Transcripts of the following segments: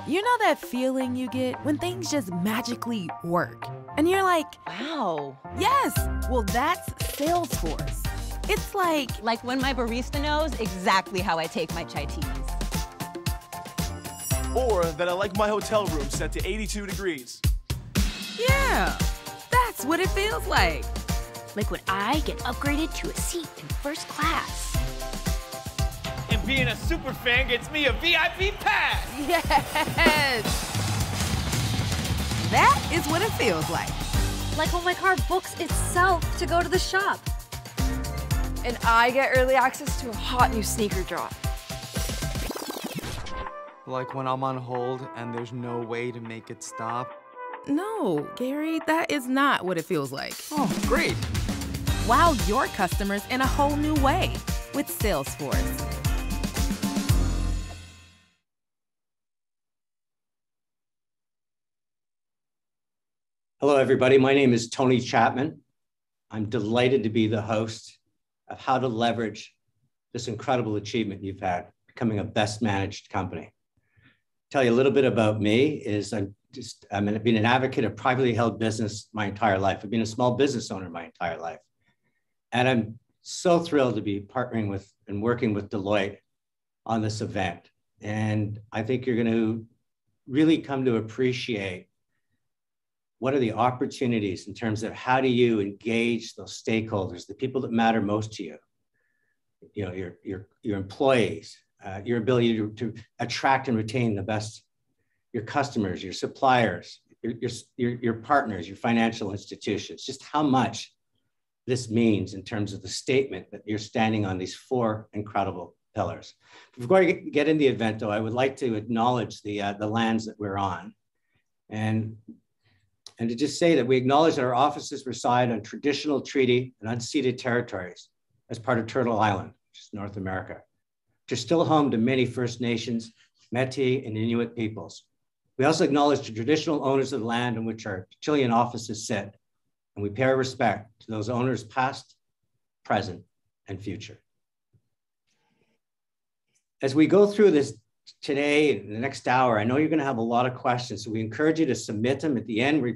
You know that feeling you get when things just magically work? And you're like, wow. Yes, well, that's Salesforce. It's like when my barista knows exactly how I take my chai teas. Or that I like my hotel room set to 82 degrees. Yeah, that's what it feels like. Like when I get upgraded to a seat in first class. And being a super fan gets me a VIP pass. Yes! That is what it feels like. Like when my car books itself to go to the shop. And I get early access to a hot new sneaker drop. Like when I'm on hold and there's no way to make it stop. No, Gary, that is not what it feels like. Oh, great. Wow your customers in a whole new way with Salesforce. Hello, everybody. My name is Tony Chapman. I'm delighted to be the host of How to Leverage this incredible achievement you've had, becoming a best managed company. Tell you a little bit about me is I've been an advocate of privately held business my entire life. I've been a small business owner my entire life. And I'm so thrilled to be partnering with and working with Deloitte on this event. And I think you're going to really come to appreciate what are the opportunities in terms of how do you engage those stakeholders, the people that matter most to you, your employees, your ability to attract and retain the best, your customers, your suppliers, your partners, your financial institutions, just how much this means in terms of the statement that you're standing on these four incredible pillars. Before I get into the event, though, I would like to acknowledge the lands that we're on, and to just say that we acknowledge that our offices reside on traditional treaty and unceded territories as part of Turtle Island, which is North America, which are still home to many First Nations, Métis, and Inuit peoples. We also acknowledge the traditional owners of the land in which our Chilean offices sit, and we pay our respect to those owners past, present, and future. As we go through this today, in the next hour, I know you're going to have a lot of questions, so we encourage you to submit them. At the end, we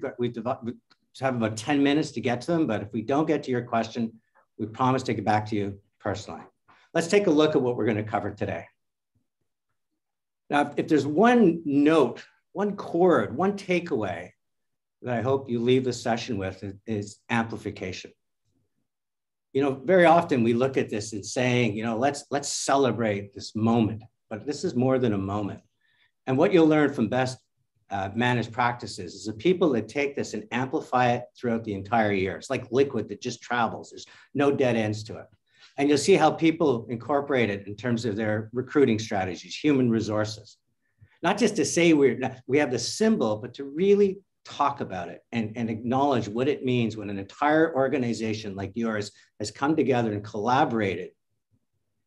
have about 10 minutes to get to them, but if we don't get to your question, we promise to get back to you personally. Let's take a look at what we're going to cover today. Now, if there's one note, one chord, one takeaway that I hope you leave the session with is amplification. Very often we look at this and saying, let's celebrate this moment, but this is more than a moment. And what you'll learn from best managed practices is the people that take this and amplify it throughout the entire year. It's like liquid that just travels. There's no dead ends to it. And you'll see how people incorporate it in terms of their recruiting strategies, human resources. Not just to say we have the symbol, but to really talk about it and acknowledge what it means when an entire organization like yours has come together and collaborated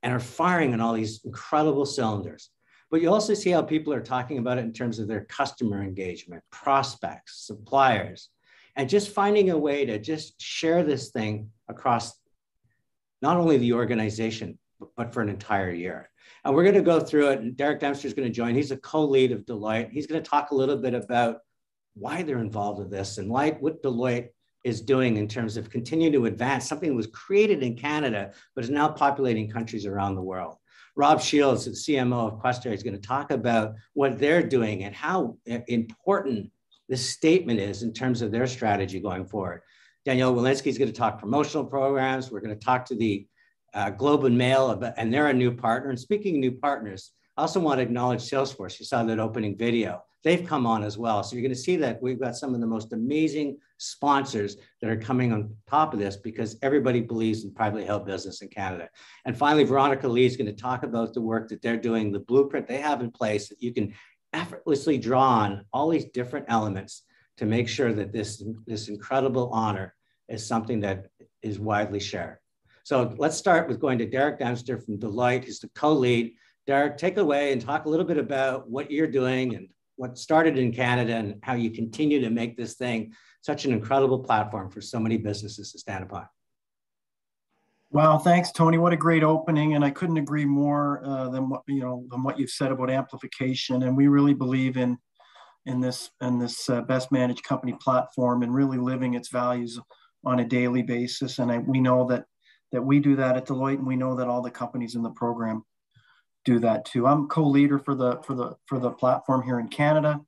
and are firing on all these incredible cylinders. But you also see how people are talking about it in terms of their customer engagement, prospects, suppliers, and just finding a way to just share this thing across not only the organization, but for an entire year. And we're going to go through it, and Derek Dempster is going to join. He's a co-lead of Deloitte. He's going to talk a little bit about why they're involved with this and what Deloitte is doing in terms of continuing to advance something that was created in Canada, but is now populating countries around the world. Rob Shields, the CMO of Questair, is going to talk about what they're doing and how important this statement is in terms of their strategy going forward. Danielle Wilinski is going to talk promotional programs. We're going to talk to the Globe and Mail, and they're a new partner. And speaking of new partners, I also want to acknowledge Salesforce. You saw that opening video. They've come on as well. So you're going to see that we've got some of the most amazing sponsors that are coming on top of this because everybody believes in privately held business in Canada. And finally, Veronica Lee is going to talk about the work that they're doing, the blueprint they have in place that you can effortlessly draw on all these different elements to make sure that this incredible honor is something that is widely shared. So let's start with going to Derek Dempster from Deloitte. He's the co-lead. Derek, take it away and talk a little bit about what you're doing and what started in Canada and how you continue to make this thing such an incredible platform for so many businesses to stand upon. Wow, thanks, Tony. What a great opening, and I couldn't agree more than what you've said about amplification. And we really believe in this best managed company platform and really living its values on a daily basis. And we know that we do that at Deloitte, and we know that all the companies in the program do that too. I'm co-leader for the platform here in Canada,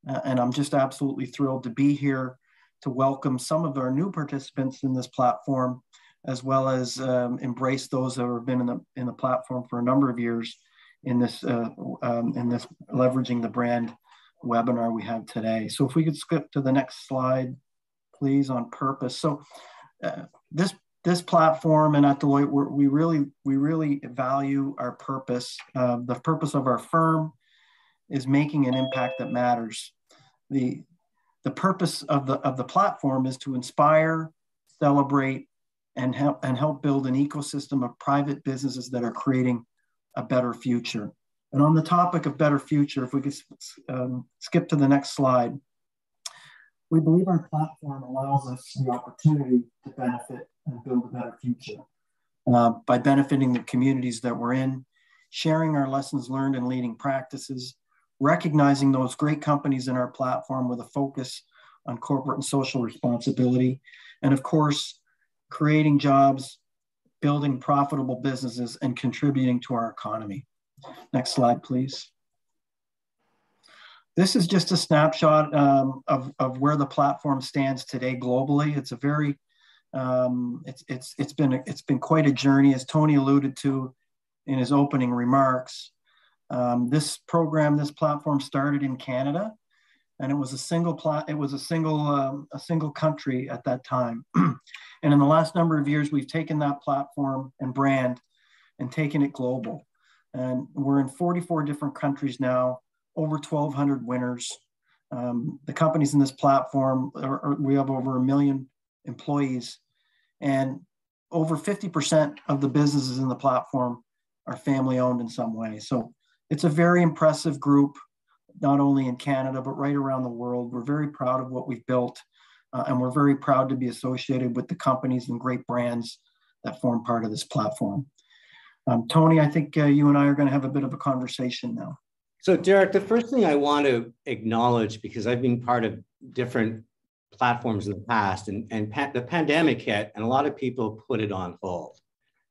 and I'm just absolutely thrilled to be here to welcome some of our new participants in this platform, as well as embrace those that have been in the platform for a number of years in this leveraging the brand webinar we have today. So if we could skip to the next slide, please, on purpose. So this platform and at Deloitte, we really value our purpose. The purpose of our firm is making an impact that matters. The purpose of the platform is to inspire, celebrate, and help build an ecosystem of private businesses that are creating a better future. And on the topic of better future, if we could skip to the next slide, we believe our platform allows us the opportunity to benefit and build a better future by benefiting the communities that we're in, sharing our lessons learned and leading practices, recognizing those great companies in our platform with a focus on corporate and social responsibility, and of course, creating jobs, building profitable businesses, and contributing to our economy. Next slide, please. This is just a snapshot of where the platform stands today globally. It's a very, it's been quite a journey, as Tony alluded to in his opening remarks. This platform started in Canada, and it was a single country at that time. And in the last number of years, we've taken that platform and brand and taken it global. And we're in 44 different countries now, over 1,200 winners. The companies in this platform, we have over 1 million employees, and over 50% of the businesses in the platform are family owned in some way. So it's a very impressive group, not only in Canada, but right around the world. We're very proud of what we've built, and we're very proud to be associated with the companies and great brands that form part of this platform. Tony, I think you and I are going to have a bit of a conversation now. So Derek, the first thing I want to acknowledge, because I've been part of different platforms in the past, and the pandemic hit and a lot of people put it on hold.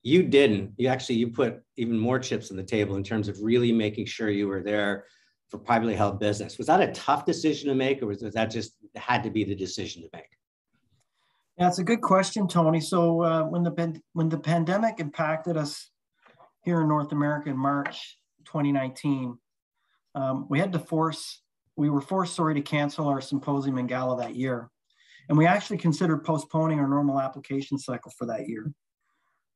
You didn't. You put even more chips on the table in terms of really making sure you were there for privately held business. Was that a tough decision to make, or was that just had to be the decision to make? Yeah, it's a good question, Tony. So when the pandemic impacted us here in North America in March 2019, we were forced to cancel our symposium and gala that year. And we actually considered postponing our normal application cycle for that year.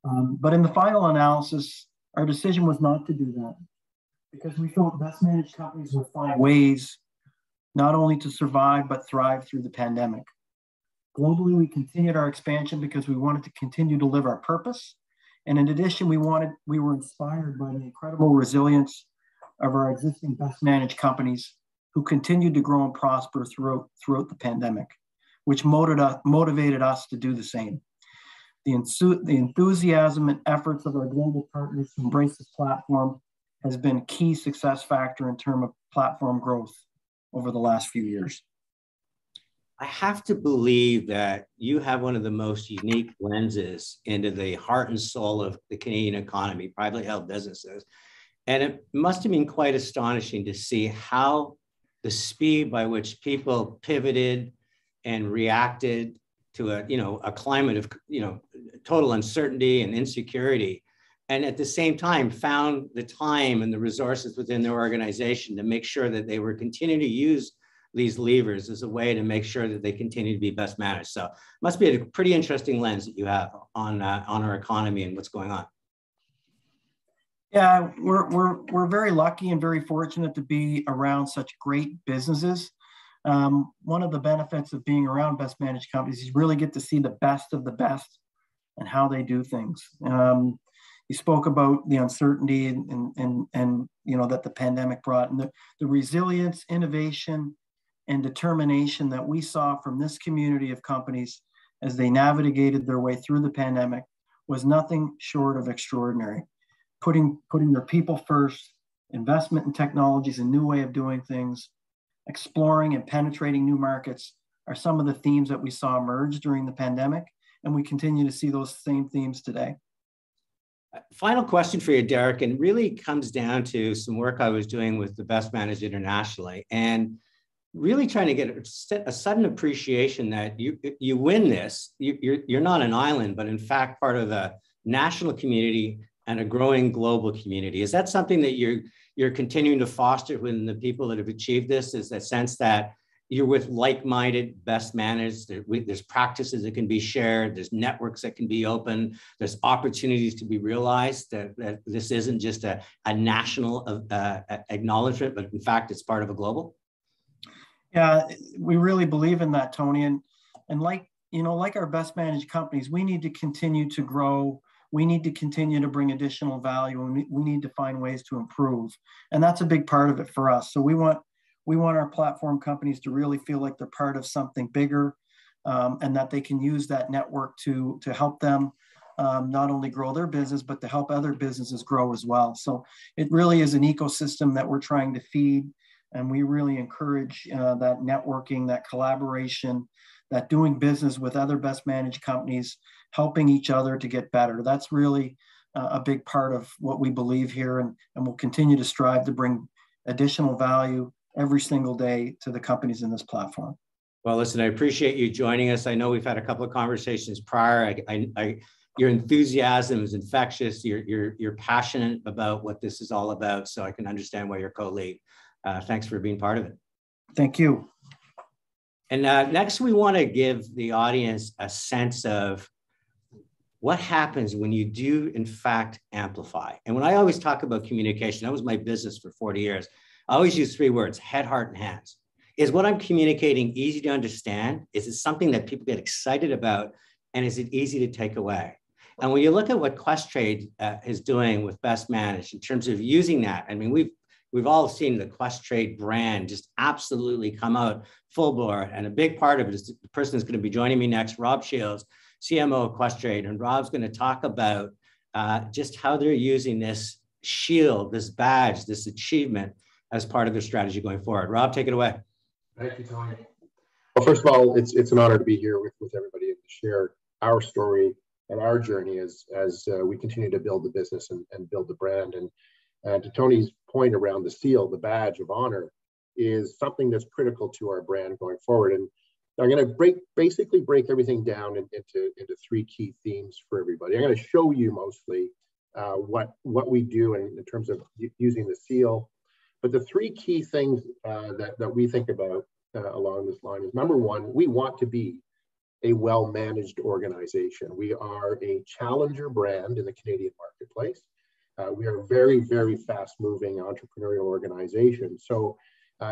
But in the final analysis, our decision was not to do that, because we felt best managed companies would find ways not only to survive, but thrive through the pandemic. Globally, we continued our expansion because we wanted to continue to live our purpose. And in addition, we were inspired by the incredible resilience of our existing best managed companies who continued to grow and prosper throughout the pandemic, which motivated us to do the same. The enthusiasm and efforts of our global partners to embrace this platform has been a key success factor in terms of platform growth over the last few years. I have to believe that you have one of the most unique lenses into the heart and soul of the Canadian economy, privately held businesses. And it must have been quite astonishing to see how the speed by which people pivoted and reacted to a climate of total uncertainty and insecurity, and at the same time found the time and the resources within their organization to make sure that they were continuing to use these levers as a way to make sure that they continue to be best managed. So it must be a pretty interesting lens that you have on our economy and what's going on. Yeah, we're very lucky and very fortunate to be around such great businesses. One of the benefits of being around best managed companies is you really get to see the best of the best and how they do things. You spoke about the uncertainty and that the pandemic brought, and the resilience, innovation, and determination that we saw from this community of companies as they navigated their way through the pandemic was nothing short of extraordinary. Putting their people first, investment in technologies, a new way of doing things, exploring and penetrating new markets are some of the themes that we saw emerge during the pandemic, and we continue to see those same themes today. Final question for you, Derek, and really comes down to some work I was doing with the Best Managed internationally, and really trying to get a sudden appreciation that you win this. You're not an island, but in fact part of a national community and a growing global community. Is that something that you're continuing to foster within the people that have achieved this? Is that sense that you're with like-minded, best managed, there's practices that can be shared, there's networks that can be open, there's opportunities to be realized, that this isn't just a national acknowledgement, but in fact, it's part of a global? Yeah, we really believe in that, Tony. And like our best managed companies, we need to continue to grow. We need to continue to bring additional value, and we need to find ways to improve. And that's a big part of it for us. So we want our platform companies to really feel like they're part of something bigger, and that they can use that network to help them not only grow their business, but to help other businesses grow as well. So it really is an ecosystem that we're trying to feed. And we really encourage that networking, that collaboration, that doing business with other best managed companies, helping each other to get better. That's really a big part of what we believe here, and we'll continue to strive to bring additional value every single day to the companies in this platform. Well, listen, I appreciate you joining us. I know we've had a couple of conversations prior. Your enthusiasm is infectious. You're passionate about what this is all about, so I can understand why you're co-lead. Thanks for being part of it. Thank you. And next, we want to give the audience a sense of what happens when you do, in fact, amplify. And when I always talk about communication, that was my business for 40 years. I always use 3 words: head, heart, and hands. Is what I'm communicating easy to understand? Is it something that people get excited about? And is it easy to take away? And when you look at what Questrade is doing with Best Managed in terms of using that, I mean, we've all seen the Questrade brand just absolutely come out full bore. And a big part of it is the person who's going to be joining me next, Rob Shields, CMO of Questrade. And Rob's going to talk about just how they're using this shield, this badge, this achievement as part of their strategy going forward. Rob, take it away. Thank you, Tony. Well, first of all, it's an honor to be here with everybody and to share our story and our journey as we continue to build the business and build the brand. And to Tony's point around the seal, the badge of honor, is something that's critical to our brand going forward. And I'm going to basically break everything down into 3 key themes for everybody. I'm going to show you mostly what we do in terms of using the seal. But the 3 key things that we think about along this line is, number 1, we want to be a well-managed organization. We are a challenger brand in the Canadian marketplace. We are a very, very fast-moving entrepreneurial organization. So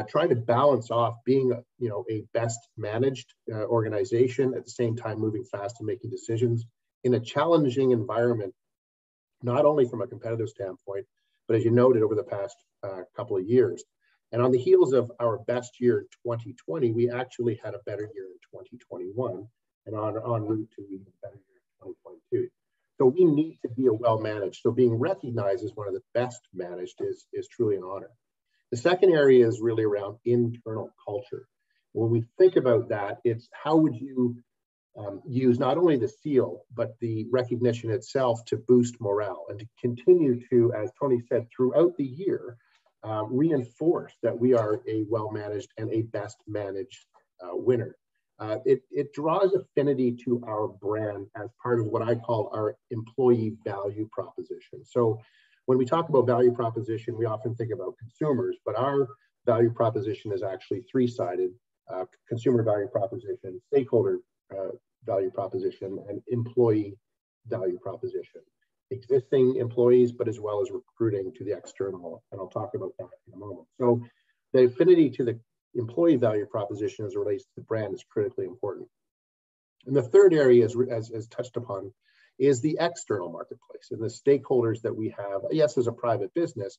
trying to balance off being a best-managed organization, at the same time moving fast and making decisions in a challenging environment, not only from a competitive standpoint, but as you noted, over the past couple of years. And on the heels of our best year, 2020, we actually had a better year in 2021, and en route to even better year in 2022. So we need to be a well-managed. So being recognized as one of the best managed is truly an honor. The second area is really around internal culture. When we think about that, it's how would you use not only the seal, but the recognition itself to boost morale and to continue to, as Tony said, throughout the year, reinforce that we are a well-managed and a best managed winner. It draws affinity to our brand as part of what I call our employee value proposition. So when we talk about value proposition, we often think about consumers, but our value proposition is actually 3-sided: consumer value proposition, stakeholder value proposition, and employee value proposition. Existing employees, but as well as recruiting to the external, and I'll talk about that in a moment. So the affinity to the employee value proposition as it relates to the brand is critically important. And the third area, as touched upon, is the external marketplace and the stakeholders that we have, yes, as a private business,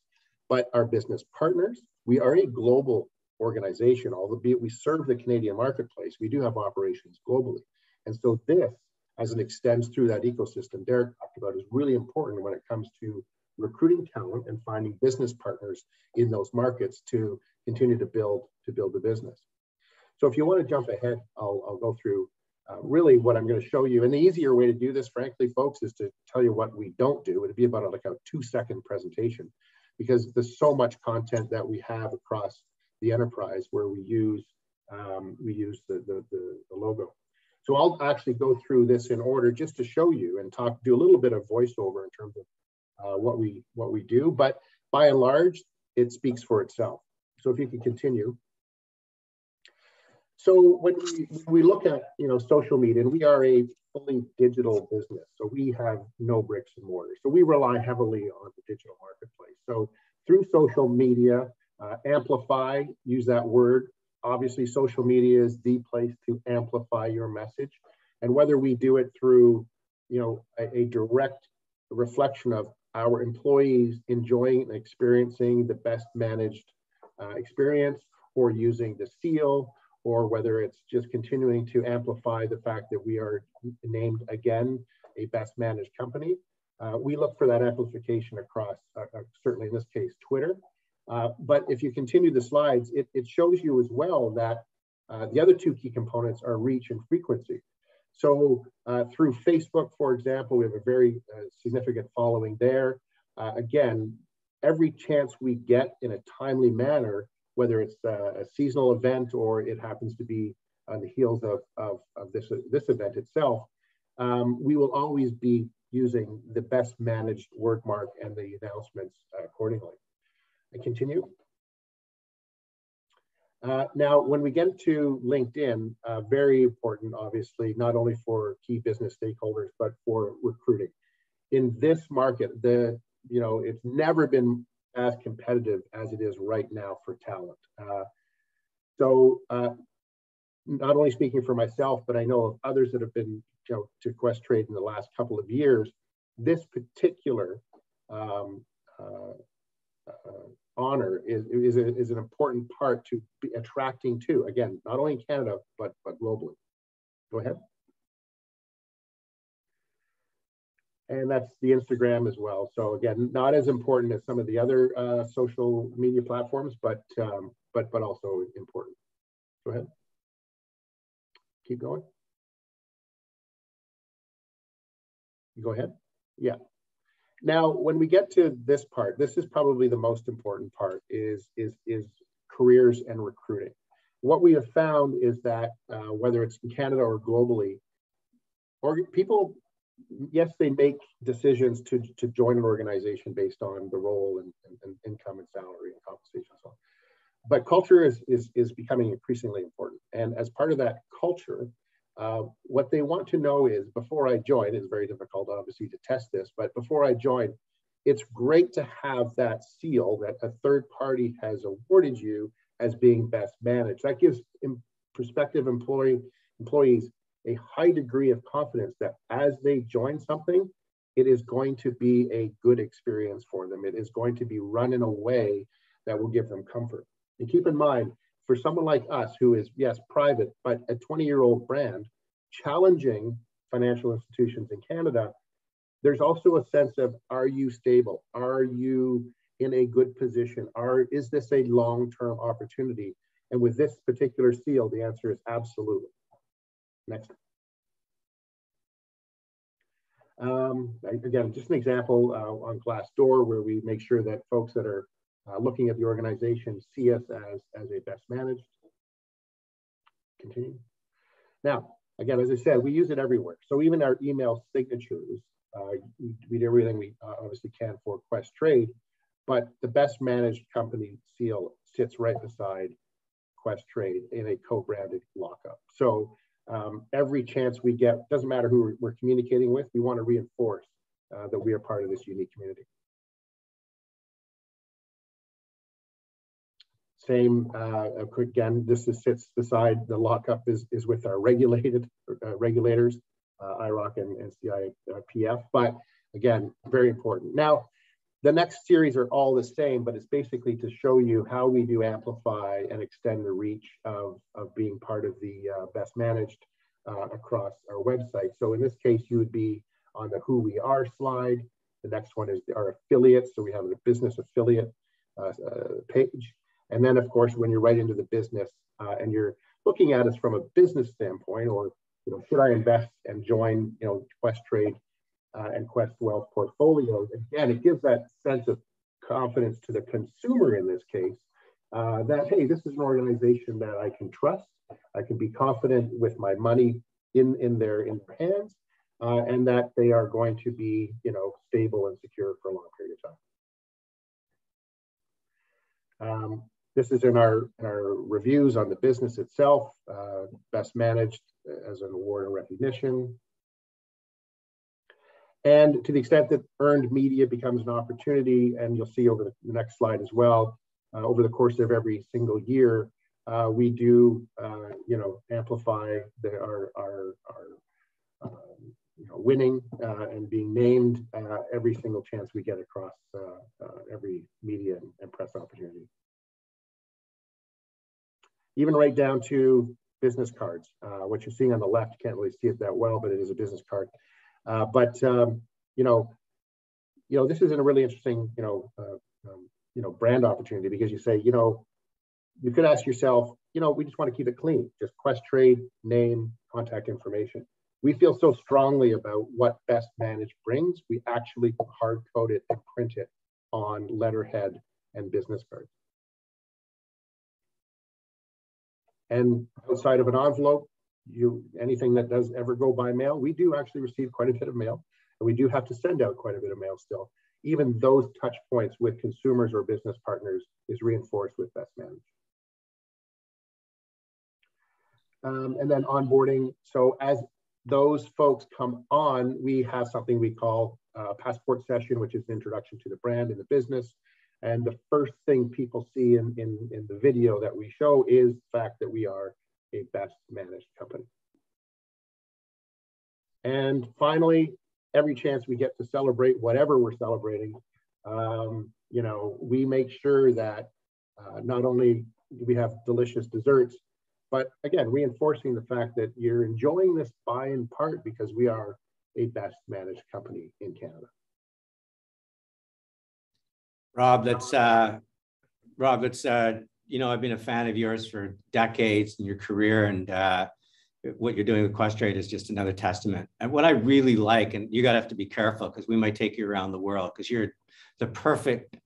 but our business partners. We are a global organization, albeit we serve the Canadian marketplace. We do have operations globally. And so this as it extends through that ecosystem Derek talked about is really important when it comes to recruiting talent and finding business partners in those markets to continue to build the business. So if you want to jump ahead, I'll go through really what I'm going to show you. And the easier way to do this, frankly, folks, is to tell you what we don't do. It'd be about like a 2-second presentation, because there's so much content that we have across the enterprise where we use the logo. So I'll actually go through this in order just to show you and do a little bit of voiceover in terms of what we do, but by and large, it speaks for itself. So if you can continue. So when we look at social media, and we are a fully digital business, so we have no bricks and mortar. So we rely heavily on the digital marketplace. So through social media, amplify, use that word. Obviously, social media is the place to amplify your message. And whether we do it through, a direct reflection of our employees enjoying and experiencing the best managed experience, or using the seal, or whether it's just continuing to amplify the fact that we are named again a best managed company, we look for that amplification across, certainly in this case, Twitter. But if you continue the slides, it shows you as well that the other two key components are reach and frequency. So through Facebook, for example, we have a very significant following there. Again, every chance we get in a timely manner, whether it's a seasonal event or it happens to be on the heels of this event itself, we will always be using the best managed word mark and the announcements accordingly. I continue. Now, when we get to LinkedIn, very important, obviously, not only for key business stakeholders, but for recruiting. In this market, it's never been as competitive as it is right now for talent. So not only speaking for myself, but I know of others that have been to Questrade in the last couple of years, this particular honor is an important part to be attracting to, again, not only in Canada, but globally. Go ahead. And that's the Instagram as well. So again, not as important as some of the other social media platforms, but also important. Go ahead. Keep going. Go ahead. Yeah. Now, when we get to this part, this is probably the most important part, is careers and recruiting. What we have found is that whether it's in Canada or globally, people, yes, they make decisions to join an organization based on the role and income and salary and compensation and so on. But culture is becoming increasingly important. And as part of that culture, what they want to know is, before I join, it's very difficult, obviously, to test this, but before I join, it's great to have that seal that a third party has awarded you as being best managed. That gives prospective employees a high degree of confidence that as they join something, it is going to be a good experience for them. It is going to be run in a way that will give them comfort. And keep in mind, for someone like us who is, yes, private, but a 20-year-old brand challenging financial institutions in Canada, there's also a sense of, are you stable? Are you in a good position? Is this a long-term opportunity? And with this particular seal, the answer is absolutely. Next. Again, just an example on Glassdoor, where we make sure that folks that are looking at the organization see us as a best managed. Continue. Now, again, as I said, we use it everywhere. So even our email signatures, we do everything we obviously can for Questrade, but the best managed company seal sits right beside Questrade in a co-branded lockup. So every chance we get, doesn't matter who we're communicating with, we want to reinforce that we are part of this unique community. Same, again, this sits beside the lockup is with our regulators, IROC and CIPF, but again, very important. Now, the next series are all the same, but it's basically to show you how we do amplify and extend the reach of being part of the best managed across our website. So in this case, you would be on the Who We Are slide. The next one is our affiliates. So we have a business affiliate page. And then, of course, when you're right into the business and you're looking at us from a business standpoint, or should I invest and join Quest Trade and Quest Wealth portfolios? Again, it gives that sense of confidence to the consumer in this case that, hey, this is an organization that I can trust. I can be confident with my money in their hands, and that they are going to be stable and secure for a long period of time. This is in our reviews on the business itself, best managed as an award and recognition. And to the extent that earned media becomes an opportunity, and you'll see over the next slide as well, over the course of every single year, we do, amplify our winning and being named every single chance we get across every media and press opportunity. Even right down to business cards. What you're seeing on the left, you can't really see it that well, but it is a business card. This is a really interesting, brand opportunity, because you say, you could ask yourself, we just want to keep it clean, just Quest Trade, name, contact information. We feel so strongly about what Best Managed brings, we actually hard code it and print it on letterhead and business cards. And outside of an envelope, anything that does ever go by mail, we do actually receive quite a bit of mail, and we do have to send out quite a bit of mail still. Even those touch points with consumers or business partners is reinforced with Best Managed. And then onboarding. So as those folks come on, we have something we call a passport session, which is an introduction to the brand and the business. And the first thing people see in the video that we show is the fact that we are a Best Managed company. And finally, every chance we get to celebrate whatever we're celebrating, we make sure that not only do we have delicious desserts, but again, reinforcing the fact that you're enjoying this by in part because we are a Best Managed company in Canada. Rob, I've been a fan of yours for decades in your career, and what you're doing with Quest Trade is just another testament. And what I really like, and you gotta have to be careful because we might take you around the world, because you're the perfect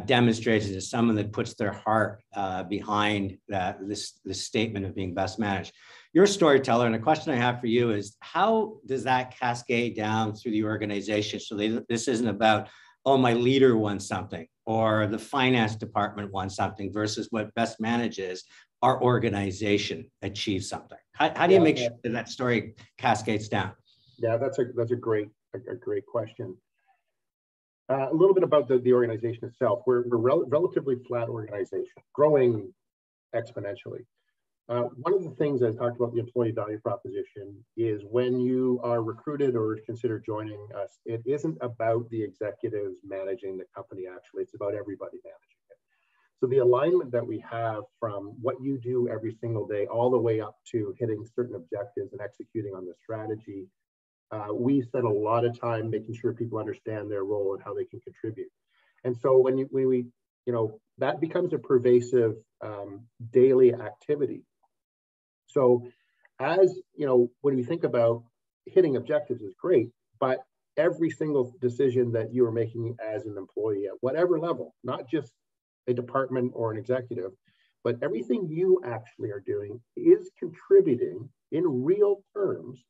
demonstration of someone that puts their heart behind this statement of being best managed. You're a storyteller, and a question I have for you is, how does that cascade down through the organization? So this isn't about, oh, my leader wants something, or the finance department wants something, versus what best managed is, our organization achieves something. How do you make sure that story cascades down? Yeah, that's a great question. A little bit about the organization itself. We're a relatively flat organization, growing exponentially. One of the things I talked about the employee value proposition is when you are recruited or consider joining us, it isn't about the executives managing the company, actually, it's about everybody managing it. So the alignment that we have from what you do every single day, all the way up to hitting certain objectives and executing on the strategy, we spend a lot of time making sure people understand their role and how they can contribute. And so when we that becomes a pervasive daily activity. So as when we think about hitting objectives is great, but every single decision that you are making as an employee at whatever level, not just a department or an executive, but everything you actually are doing is contributing in real terms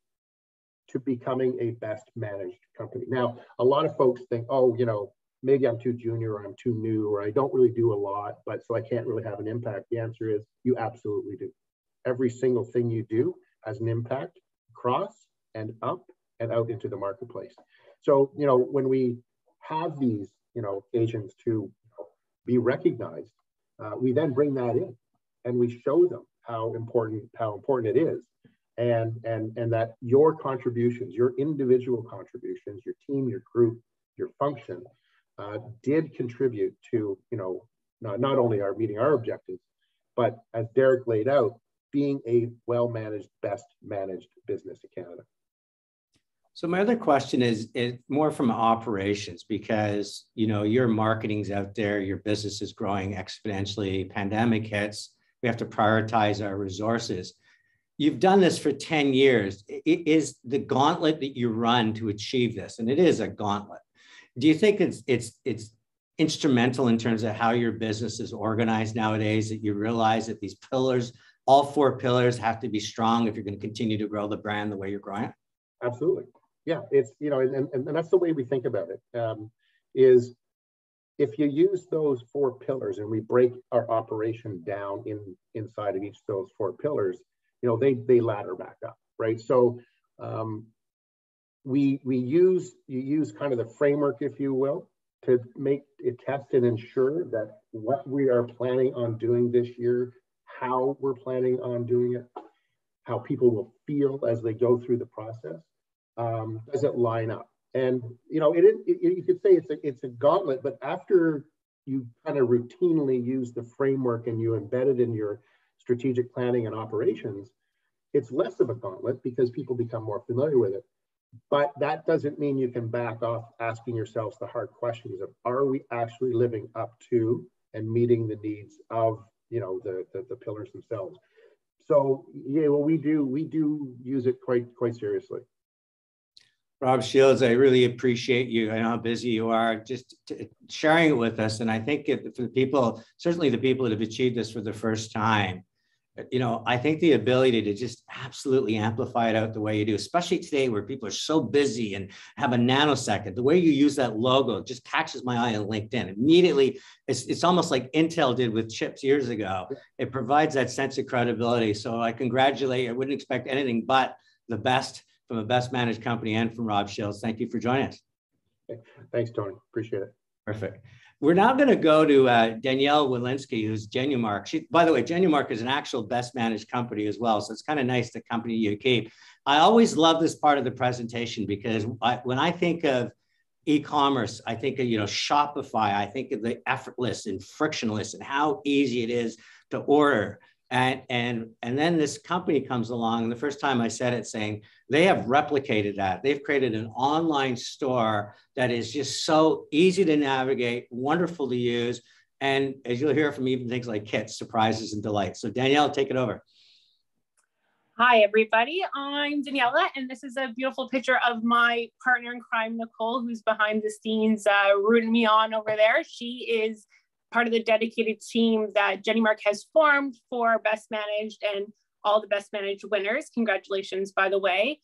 to becoming a best managed company. Now, a lot of folks think, oh, maybe I'm too junior, or I'm too new, or I don't really do a lot, but so I can't really have an impact. The answer is you absolutely do. Every single thing you do has an impact across and up and out into the marketplace. So, when we have these, occasions to be recognized, we then bring that in and we show them how important it is. And that your contributions, your individual contributions, your team, your group, your function, did contribute to, not only meeting our objectives, but as Derek laid out, being a well-managed, best managed business in Canada. So my other question is more from operations, because, you know, your marketing's out there, your business is growing exponentially, pandemic hits, we have to prioritize our resources. You've done this for 10 years. Is the gauntlet that you run to achieve this, and it is a gauntlet, do you think it's instrumental in terms of how your business is organized nowadays, that you realize that these pillars, all 4 pillars, have to be strong if you're going to continue to grow the brand the way you're growing it? Absolutely. Yeah, it's, you know, and that's the way we think about it, is if you use those 4 pillars and we break our operation down inside of each of those 4 pillars, you know, they ladder back up, right? So you use kind of the framework, if you will, to make it test and ensure that what we are planning on doing this year, how we're planning on doing it, how people will feel as they go through the process. Does it line up? And you know, you could say it's a gauntlet, but after you kind of routinely use the framework and you embed it in your strategic planning and operations, it's less of a gauntlet because people become more familiar with it. But that doesn't mean you can back off asking yourselves the hard questions of, are we actually living up to and meeting the needs of, you know, the pillars themselves? So yeah, well, we do use it quite seriously. Rob Shields, I really appreciate you. I know how busy you are, just sharing it with us. And I think for the people, certainly the people that have achieved this for the first time, you know, I think the ability to just absolutely amplify it out the way you do, especially today where people are so busy and have a nanosecond, the way you use that logo just catches my eye on LinkedIn. Immediately, it's almost like Intel did with chips years ago. It provides that sense of credibility. So I congratulate you. I wouldn't expect anything but the best from a best managed company and from Rob Shields. Thank you for joining us. Thanks, Tony. Appreciate it. Perfect. We're now going to go to Danielle Wilinski, who's Genumark. By the way, Genumark is an actual best managed company as well. So it's kind of nice the company you keep. I always love this part of the presentation because when I think of e-commerce, I think of, you know, Shopify, I think of the effortless and frictionless and how easy it is to order. And then this company comes along, and the first time I said it, saying they have replicated that. They've created an online store that is just so easy to navigate, wonderful to use, and as you'll hear from even things like kits, surprises, and delights. So Danielle, take it over. Hi, everybody. I'm Daniela, and this is a beautiful picture of my partner in crime, Nicole, who's behind the scenes rooting me on over there. She is part of the dedicated team that Genumark has formed for Best Managed and all the Best Managed winners. Congratulations, by the way.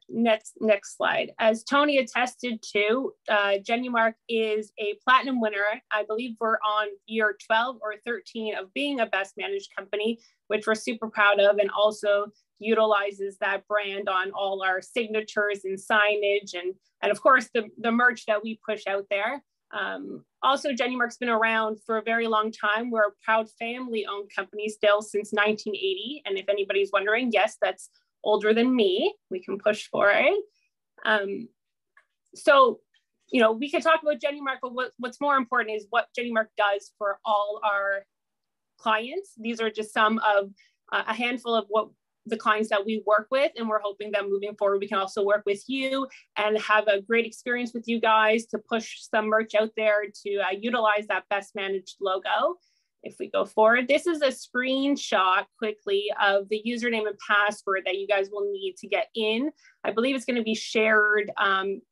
Next slide. As Tony attested to, Genumark is a platinum winner. I believe we're on year 12 or 13 of being a Best Managed company, which we're super proud of, and also utilizes that brand on all our signatures and signage, and of course the merch that we push out there. Also, Genumark's been around for a very long time. We're a proud family-owned company still since 1980. And if anybody's wondering, yes, that's older than me. We can push for it. So, you know, we could talk about Genumark, but what's more important is what Genumark does for all our clients. These are just some of a handful of what the clients that we work with, and we're hoping that moving forward we can also work with you and have a great experience with you guys to push some merch out there to utilize that Best Managed logo. If we go forward, this is a screenshot quickly of the username and password that you guys will need to get in. I believe it's going to be shared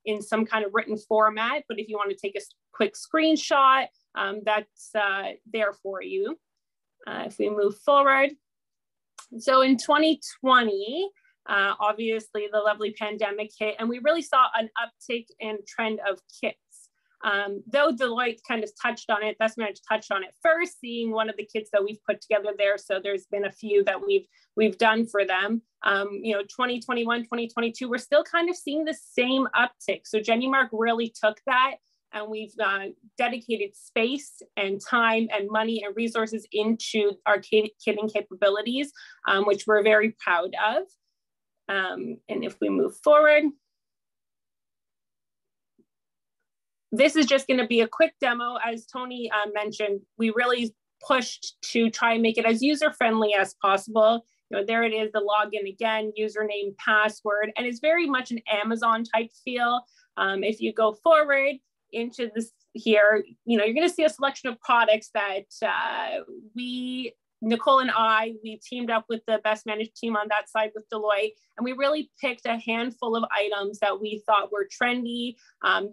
in some kind of written format, but if you want to take a quick screenshot, that's there for you. If we move forward. So in 2020, obviously the lovely pandemic hit, and we really saw an uptick in trend of kits. Though Deloitte kind of touched on it, Best Managed touched on it first, seeing one of the kits that we've put together there. So there's been a few that we've done for them. You know, 2021, 2022, we're still kind of seeing the same uptick. So Genumark really took that, and we've dedicated space and time and money and resources into our kitting capabilities, which we're very proud of. And if we move forward, this is just going to be a quick demo. As Tony mentioned, we really pushed to try and make it as user-friendly as possible. There it is, the login again, username, password, and it's very much an Amazon type feel. If you go forward into this here, you're going to see a selection of products that Nicole and we teamed up with the Best Managed team on that side with Deloitte, and we really picked a handful of items that we thought were trendy,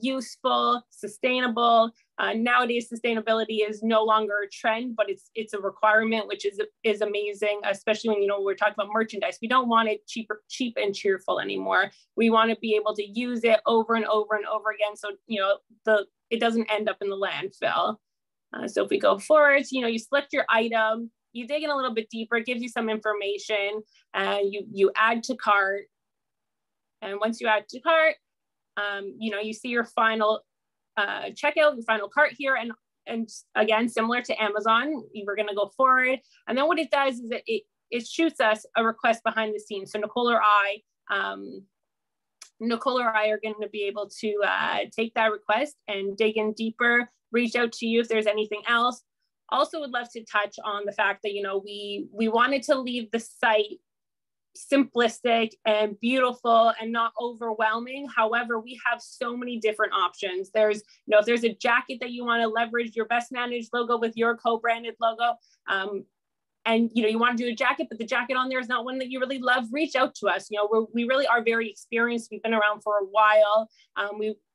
useful, sustainable. Nowadays, sustainability is no longer a trend, but it's a requirement, which is amazing, especially when, we're talking about merchandise. We don't want it cheap and cheerful anymore. We want to be able to use it over and over and over again. So, it doesn't end up in the landfill. So if we go forward, you select your item, you dig in a little bit deeper, it gives you some information, and you add to cart. And once you add to cart, you see your final checkout, your final cart here. And again, similar to Amazon, we're going to go forward. And then what it does is it shoots us a request behind the scenes. So Nicole or I are going to be able to take that request and dig in deeper, reach out to you if there's anything else. Also would love to touch on the fact that, we wanted to leave the site simplistic and beautiful and not overwhelming. However, we have so many different options. There's, if there's a jacket that you want to leverage your Best Managed logo with your co-branded logo, and you want to do a jacket, but the jacket on there is not one that you really love, reach out to us. We really are very experienced. We've been around for a while.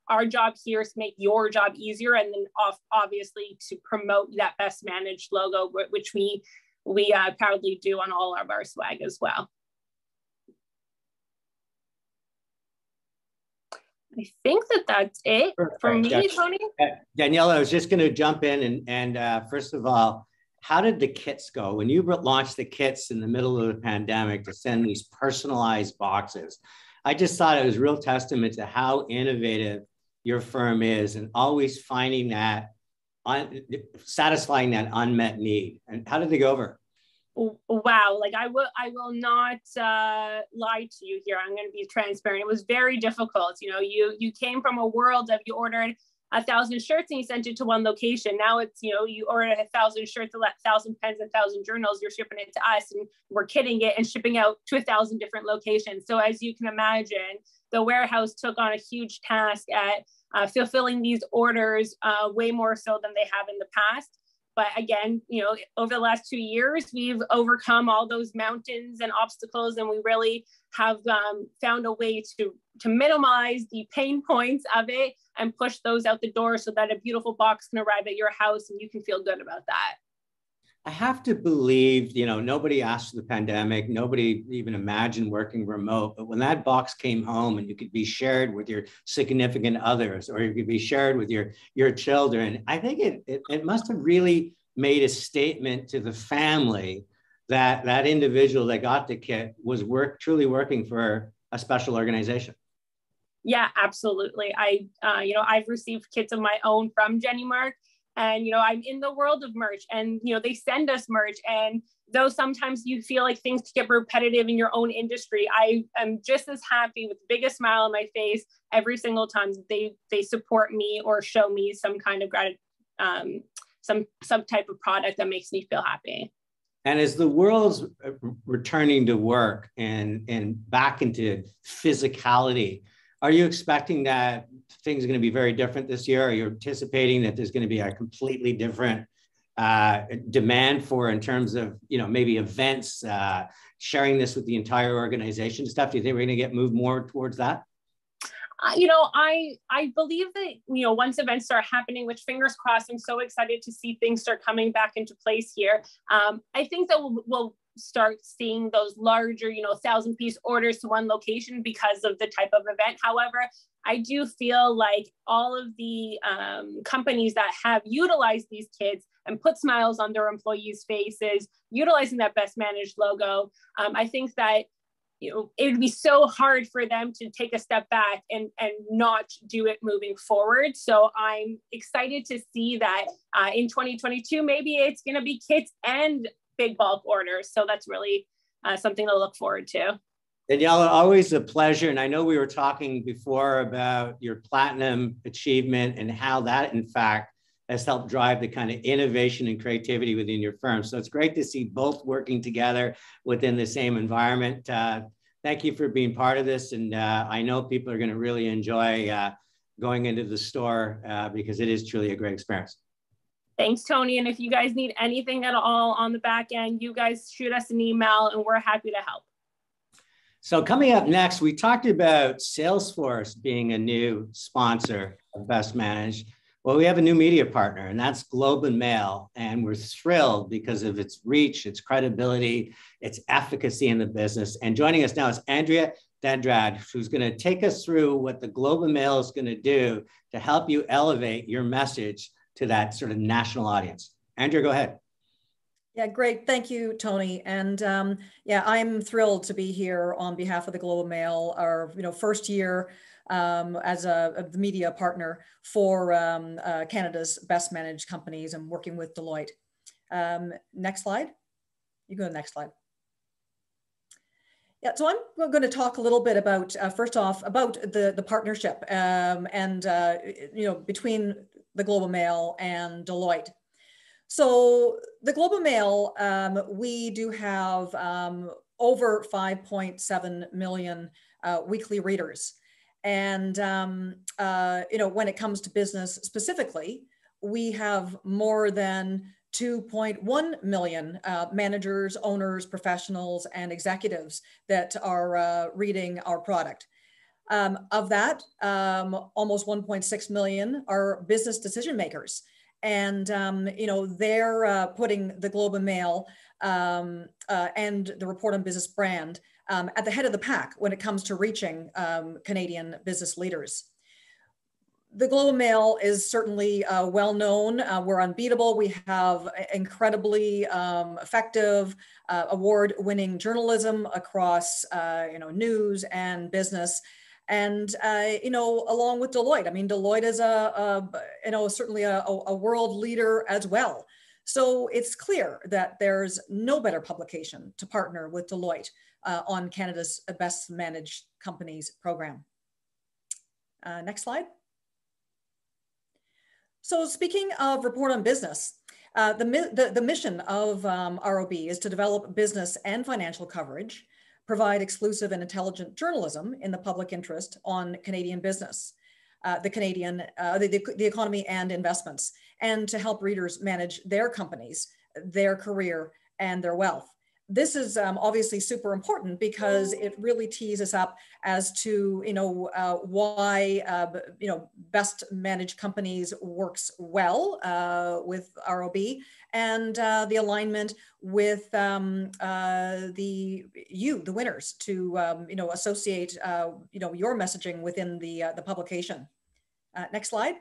Our job here is to make your job easier, and then obviously to promote that Best Managed logo, which we proudly do on all of our swag as well. I think that's it for me, Tony. Danielle, I was just going to jump in and first of all, how did the kits go? When you launched the kits in the middle of the pandemic to send these personalized boxes, I just thought it was a real testament to how innovative your firm is and always finding that, satisfying that unmet need. And how did they go over? Wow, I will not lie to you here. I'm going to be transparent. It was very difficult. You came from a world of, you ordered 1,000 shirts and you sent it to one location. Now it's, you ordered 1,000 shirts, 1,000 pens, 1,000 journals, you're shipping it to us, and we're kitting it and shipping out to 1,000 different locations. So as you can imagine, the warehouse took on a huge task at fulfilling these orders way more so than they have in the past. But again, over the last 2 years, we've overcome all those mountains and obstacles, and we really have found a way to minimize the pain points of it and push those out the door so that a beautiful box can arrive at your house and you can feel good about that. I have to believe, nobody asked for the pandemic, nobody even imagined working remote, but when that box came home and you could be shared with your significant others, or you could be shared with your children, I think it must have really made a statement to the family that that individual that got the kit was truly working for a special organization. Yeah, absolutely. I've received kits of my own from Jenny Mark. And, I'm in the world of merch, and, they send us merch. And though sometimes you feel like things get repetitive in your own industry, I am just as happy with the biggest smile on my face every single time they support me or show me some kind of some type of product that makes me feel happy. And as the world's returning to work and back into physicality, are you expecting that things are going to be very different this year? Are you anticipating that there's going to be a completely different demand for, in terms of, maybe events, sharing this with the entire organization stuff? Do you think we're going to moved more towards that? I believe that, once events start happening, which fingers crossed, I'm so excited to see things start coming back into place here. I think that we'll start seeing those larger, 1,000-piece orders to one location because of the type of event. However, I do feel like all of the companies that have utilized these kits and put smiles on their employees' faces, utilizing that Best Managed logo, I think that it would be so hard for them to take a step back and not do it moving forward. So I'm excited to see that in 2022, maybe it's going to be kits and big bulk orders. So that's really something to look forward to. Danielle, always a pleasure. And I know we were talking before about your platinum achievement and how that, in fact, has helped drive the kind of innovation and creativity within your firm. So it's great to see both working together within the same environment. Thank you for being part of this. And I know people are going to really enjoy going into the store because it is truly a great experience. Thanks, Tony. And if you guys need anything at all on the back end, you guys shoot us an email and we're happy to help. So coming up next, we talked about Salesforce being a new sponsor of Best Managed. Well, we have a new media partner, and that's Globe and Mail. And we're thrilled because of its reach, its credibility, its efficacy in the business. And joining us now is Andrea Dendrad, who's going to take us through what the Globe and Mail is going to do to help you elevate your message to that sort of national audience. Andrea, go ahead. Yeah, great. Thank you, Tony. And yeah, I'm thrilled to be here on behalf of the Globe and Mail, our first year as a media partner for Canada's best managed companies and working with Deloitte. Next slide. You go to the next slide. Yeah, so I'm going to talk a little bit about, first off, about the partnership and between the Globe and Mail and Deloitte. So the Globe and Mail, we do have over 5.7 million weekly readers. And, when it comes to business specifically, we have more than 2.1 million managers, owners, professionals, and executives that are reading our product. Of that, almost 1.6 million are business decision makers. And, they're putting the Globe and Mail and the Report on Business brand at the head of the pack when it comes to reaching Canadian business leaders. The Globe and Mail is certainly well known. We're unbeatable. We have incredibly effective, award-winning journalism across, news and business. And, along with Deloitte, I mean, Deloitte is certainly a world leader as well. So it's clear that there's no better publication to partner with Deloitte on Canada's Best Managed Companies program. Next slide. So speaking of Report on Business, the mission of ROB is to develop business and financial coverage, provide exclusive and intelligent journalism in the public interest on Canadian business, the economy and investments, and to help readers manage their companies, their career, and their wealth. This is obviously super important because it really tees us up as to why Best Managed Companies works well with ROB, and the alignment with the winners to associate your messaging within the publication. Next slide.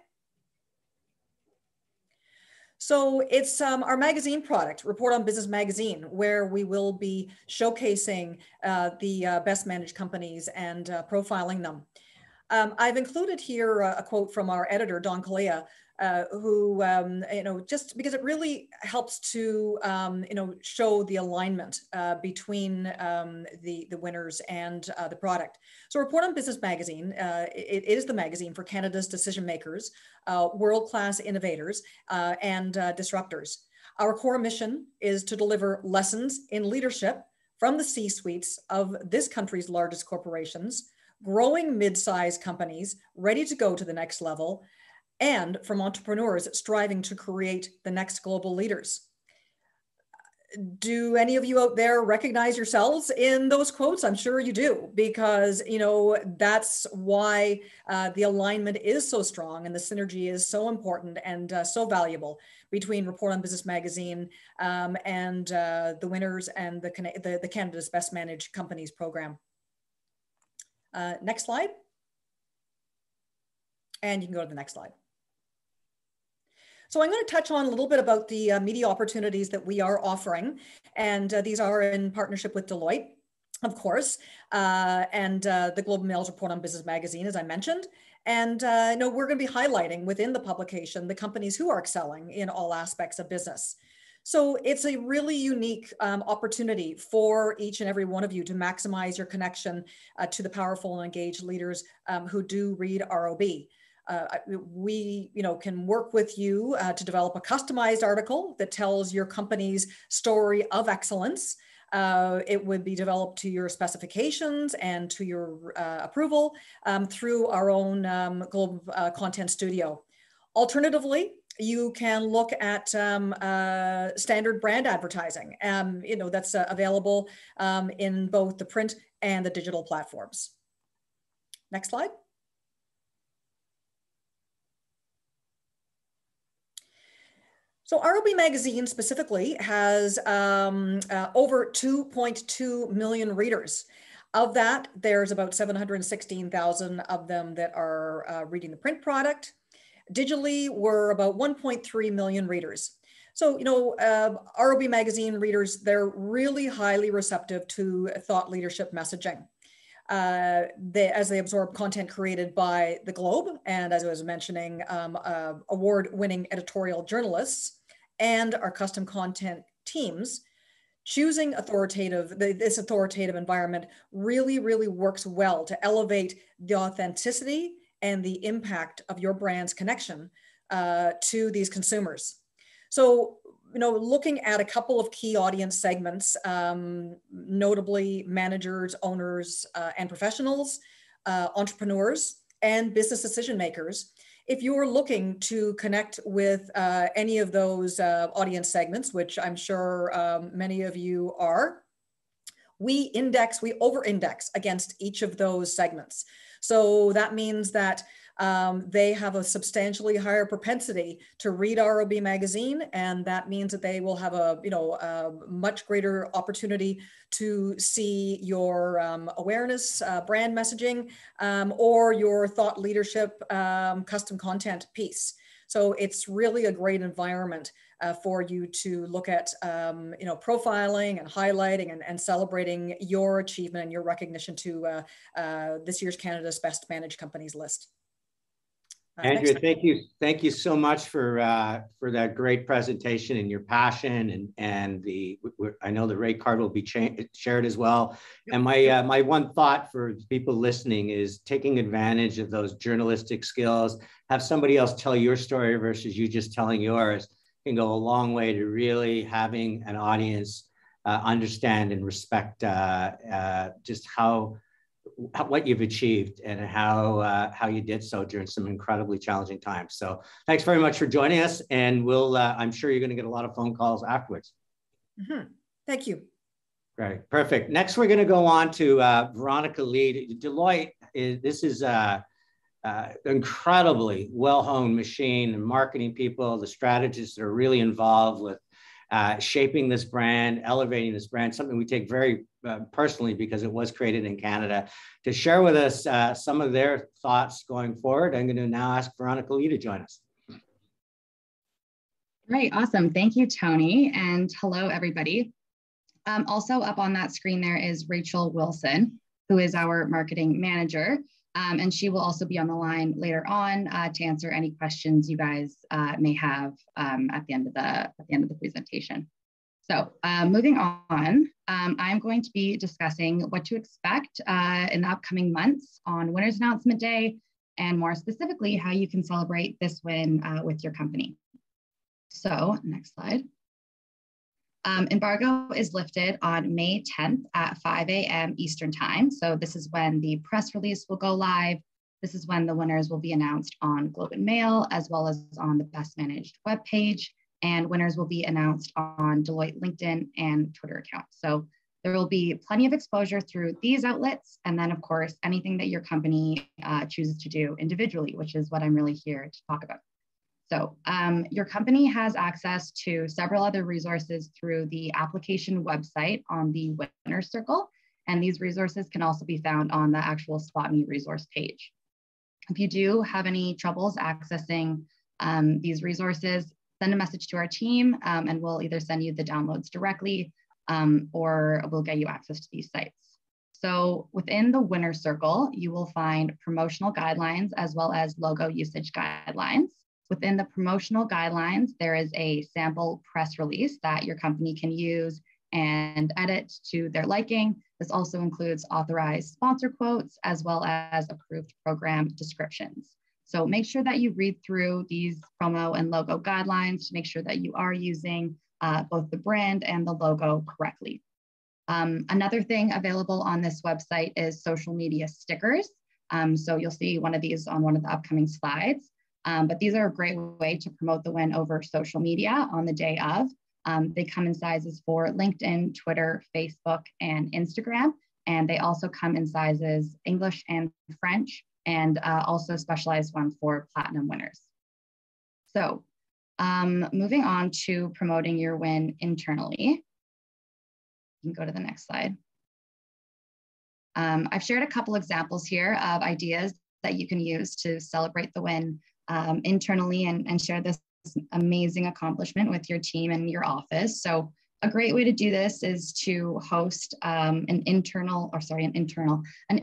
So it's our magazine product, Report on Business Magazine, where we will be showcasing the best managed companies and profiling them. I've included here a quote from our editor, Don Kalea, who, just because it really helps to, show the alignment between the winners and the product. So Report on Business Magazine, it is the magazine for Canada's decision makers, world-class innovators, and disruptors. Our core mission is to deliver lessons in leadership from the C-suites of this country's largest corporations, growing mid-sized companies ready to go to the next level, and from entrepreneurs striving to create the next global leaders. Do any of you out there recognize yourselves in those quotes? I'm sure you do, because that's why the alignment is so strong and the synergy is so important and so valuable between Report on Business Magazine and the winners and the Canada's Best Managed Companies program. Next slide. And you can go to the next slide. So I'm going to touch on a little bit about the media opportunities that we are offering. And these are in partnership with Deloitte, of course, and the Globe and Mail's Report on Business Magazine, as I mentioned. And we're going to be highlighting within the publication the companies who are excelling in all aspects of business. So it's a really unique opportunity for each and every one of you to maximize your connection to the powerful and engaged leaders who do read ROB. we can work with you to develop a customized article that tells your company's story of excellence. It would be developed to your specifications and to your approval through our own Global Content Studio. Alternatively, you can look at standard brand advertising, that's available in both the print and the digital platforms. Next slide. So ROB Magazine specifically has over 2.2 million readers. Of that, there's about 716,000 of them that are reading the print product. Digitally, we're about 1.3 million readers. So, ROB Magazine readers, they're really highly receptive to thought leadership messaging. As they absorb content created by the Globe, and as I was mentioning, award-winning editorial journalists and our custom content teams, choosing this authoritative environment really works well to elevate the authenticity and the impact of your brand's connection to these consumers. So, looking at a couple of key audience segments, notably managers, owners, and professionals, entrepreneurs, and business decision makers. If you're looking to connect with any of those audience segments, which I'm sure many of you are, we over-index against each of those segments. So that means that they have a substantially higher propensity to read ROB Magazine, and that means that they will have a much greater opportunity to see your awareness, brand messaging, or your thought leadership custom content piece. So it's really a great environment for you to look at, profiling and highlighting and celebrating your achievement and your recognition to this year's Canada's Best Managed Companies list. Andrea, thank you so much for that great presentation and your passion, and I know the rate card will be shared as well. Yep. And my one thought for people listening is taking advantage of those journalistic skills. Have somebody else tell your story versus you just telling yours can go a long way to really having an audience understand and respect just what you've achieved and how you did so during some incredibly challenging times. So thanks very much for joining us, and I'm sure you're going to get a lot of phone calls afterwards. Mm-hmm. Thank you. Great, perfect. Next, we're going to go on to Veronica Lee Deloitte. This is incredibly well-honed machine and marketing people. The strategists are really involved with shaping this brand, elevating this brand, something we take very personally because it was created in Canada. To share with us some of their thoughts going forward, I'm going to now ask Veronica Lee to join us. Great, awesome. Thank you, Tony, and hello, everybody. Also up on that screen there is Rachel Wilson, who is our marketing manager. And she will also be on the line later on to answer any questions you guys may have at the end of the presentation. So moving on, I'm going to be discussing what to expect in the upcoming months on Winners Announcement Day, and more specifically, how you can celebrate this win with your company. So next slide. Embargo is lifted on May 10th at 5 a.m. Eastern Time. So this is when the press release will go live. This is when the winners will be announced on Globe and Mail, as well as on the Best Managed webpage. And winners will be announced on Deloitte LinkedIn and Twitter accounts. So there will be plenty of exposure through these outlets. And then, of course, anything that your company chooses to do individually, which is what I'm really here to talk about. So your company has access to several other resources through the application website on the Winners Circle, and these resources can also be found on the actual Spot Me resource page. If you do have any troubles accessing these resources, send a message to our team and we'll either send you the downloads directly or we'll get you access to these sites. So within the Winners Circle, you will find promotional guidelines as well as logo usage guidelines. Within the promotional guidelines, there is a sample press release that your company can use and edit to their liking. This also includes authorized sponsor quotes as well as approved program descriptions. So make sure that you read through these promo and logo guidelines to make sure that you are using both the brand and the logo correctly. Another thing available on this website is social media stickers. So you'll see one of these on one of the upcoming slides. But these are a great way to promote the win over social media on the day of. They come in sizes for LinkedIn, Twitter, Facebook, and Instagram. And they also come in sizes English and French, and also a specialized one for platinum winners. So moving on to promoting your win internally. You can go to the next slide. I've shared a couple examples here of ideas that you can use to celebrate the win internally and share this amazing accomplishment with your team and your office. So a great way to do this is to host an